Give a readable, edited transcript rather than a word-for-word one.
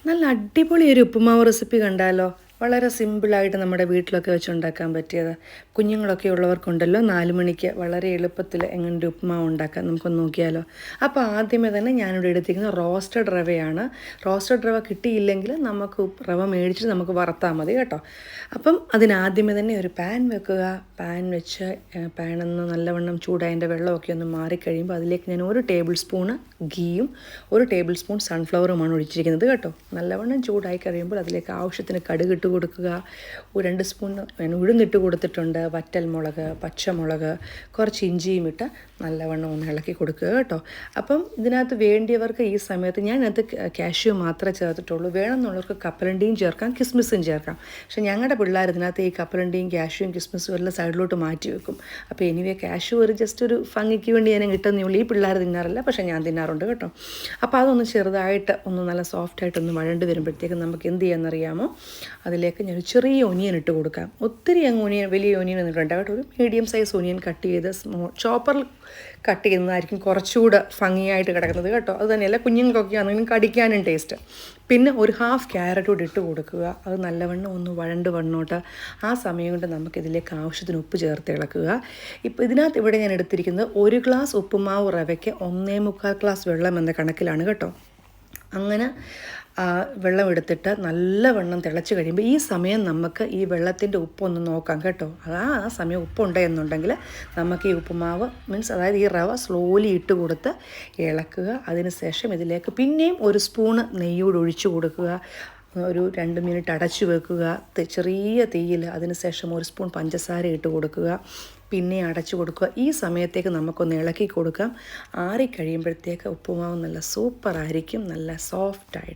നല്ല അടിപൊളി ഒരു ഉപ്പുമാവ് റെസിപ്പി കണ്ടാലോ? വളരെ സിമ്പിളായിട്ട് നമ്മുടെ വീട്ടിലൊക്കെ വെച്ച് ഉണ്ടാക്കാൻ പറ്റിയത്. കുഞ്ഞുങ്ങളൊക്കെ ഉള്ളവർക്കുണ്ടല്ലോ 4 മണിക്ക് വളരെ എളുപ്പത്തിൽ എങ്ങനെ ഒരു ഉപ്പുമാവ് ഉണ്ടാക്കാം നമുക്കൊന്ന് നോക്കിയാലോ? അപ്പോൾ ആദ്യമേ തന്നെ ഞാനിവിടെ എടുത്തിരിക്കുന്നത് റോസ്റ്റഡ് റവയാണ്. റോസ്റ്റഡ് റവ കിട്ടിയില്ലെങ്കിൽ നമുക്ക് റവ മേടിച്ചിട്ട് നമുക്ക് വറുത്താൽ മതി കേട്ടോ. അപ്പം അതിനാദ്യമേ തന്നെ ഒരു പാൻ വെക്കുക. പാൻ വെച്ച് പാനൊന്ന് നല്ലവണ്ണം ചൂടായി അതിൻ്റെ വെള്ളമൊക്കെ ഒന്ന് മാറിക്കഴിയുമ്പോൾ അതിലേക്ക് ഞാൻ 1 ടേബിൾ സ്പൂണ് ഗീയും 1 ടേബിൾ സ്പൂൺ സൺഫ്ലവറുമാണ് ഒഴിച്ചിരിക്കുന്നത് കേട്ടോ. നല്ലവണ്ണം ചൂടായി കഴിയുമ്പോൾ അതിലേക്ക് ആവശ്യത്തിന് കടുക് ഇട്ട് കൊടുക്കുക. 2 സ്പൂൺ ഉഴുന്നിട്ട് കൊടുത്തിട്ടുണ്ട്, വറ്റൽമുളക്, പച്ചമുളക്, കുറച്ച് ഇഞ്ചിയും ഇട്ട് നല്ലവണ്ണം ഒന്ന് ഇളക്കി കൊടുക്കുക കേട്ടോ. അപ്പം ഇതിനകത്ത് വേണ്ടിയവർക്ക് ഈ സമയത്ത് ഞാൻ ഇതിനകത്ത് കാഷ്യൂ മാത്രമേ ചേർത്തിട്ടുള്ളൂ. വേണമെന്നുള്ളവർക്ക് കപ്പലണ്ടിയും ചേർക്കാം, കിസ്മിസും ചേർക്കാം. പക്ഷേ ഞങ്ങളുടെ പിള്ളേർ ഇതിനകത്ത് ഈ കപ്പലണ്ടിയും കാഷ്യൂയും കിസ്മിസും എല്ലാം സൈഡിലോട്ട് മാറ്റി വെക്കും. അപ്പോൾ എനിവേ കാഷ്യൂ ഒരു ജസ്റ്റ് ഒരു ഭംഗിക്ക് വേണ്ടി ഞാൻ കിട്ടുന്നേ ഉള്ളൂ. ഈ പിള്ളേർ തിന്നാറില്ല, പക്ഷേ ഞാൻ തിന്നാറുണ്ട് കേട്ടോ. അപ്പോൾ അതൊന്ന് ചെറുതായിട്ട് ഒന്ന് നല്ല സോഫ്റ്റായിട്ടൊന്ന് വഴണ്ട് വരുമ്പോഴത്തേക്കും നമുക്ക് എന്ത് ചെയ്യാമെന്നറിയാമോ? അതിലേക്ക് ഞാൻ ഒരു ചെറിയ ഒനിയൻ ഇട്ട് കൊടുക്കാം. ഒത്തിരി വലിയ ഒനിയൻ എന്നിട്ടുണ്ട് കേട്ടോ. ഒരു മീഡിയം സൈസ് ഒനിയൻ കട്ട് ചെയ്ത് ചോപ്പറിൽ കട്ട് ചെയ്യുന്നതായിരിക്കും കുറച്ചുകൂടെ ഭംഗിയായിട്ട് കിടക്കുന്നത് കേട്ടോ. അത് തന്നെയല്ല, കുഞ്ഞുങ്ങൾക്കൊക്കെ ആണെങ്കിലും കടിക്കാനും ടേസ്റ്റ്. പിന്നെ ഒരു ഹാഫ് ക്യാരറ്റ് കൂടി ഇട്ട് കൊടുക്കുക. അത് നല്ലവണ്ണം ഒന്ന് വഴണ്ട് വണ്ണോട്ട് ആ സമയം കൊണ്ട് നമുക്കിതിലേക്ക് ആവശ്യത്തിന് ഉപ്പ് ചേർത്ത് ഇളക്കുക. ഇപ്പോൾ ഇതിനകത്ത് ഇവിടെ ഞാൻ എടുത്തിരിക്കുന്നത് 1 ഗ്ലാസ് ഉപ്പുമാവ് റവയ്ക്ക് 1.25 ഗ്ലാസ് വെള്ളം എന്ന കണക്കിലാണ് കേട്ടോ. അങ്ങനെ വെള്ളം എടുത്തിട്ട് നല്ലവണ്ണം തിളച്ച് കഴിയുമ്പോൾ ഈ സമയം നമുക്ക് ഈ വെള്ളത്തിൻ്റെ ഉപ്പൊന്ന് നോക്കാം കേട്ടോ. ആ സമയം ഉപ്പുണ്ട് എന്നുണ്ടെങ്കിൽ നമുക്ക് ഈ ഉപ്പുമാവ് അതായത് ഈ റവ സ്ലോലി ഇട്ട് കൊടുത്ത് ഇളക്കുക. അതിന് ശേഷം ഇതിലേക്ക് പിന്നെയും 1 സ്പൂണ് നെയ്യോട് ഒഴിച്ചു കൊടുക്കുക. ഒരു 2 മിനിറ്റ് അടച്ചു വെക്കുക ചെറിയ തീയിൽ. അതിന് ശേഷം 1 സ്പൂൺ പഞ്ചസാര ഇട്ട് കൊടുക്കുക. പിന്നെ അടച്ചു കൊടുക്കുക. ഈ സമയത്തേക്ക് നമുക്കൊന്ന് ഇളക്കി കൊടുക്കാം. ആറിക്കഴിയുമ്പോഴത്തേക്ക് ഉപ്പുമാവ് നല്ല സൂപ്പറായിരിക്കും, നല്ല സോഫ്റ്റായിട്ട്.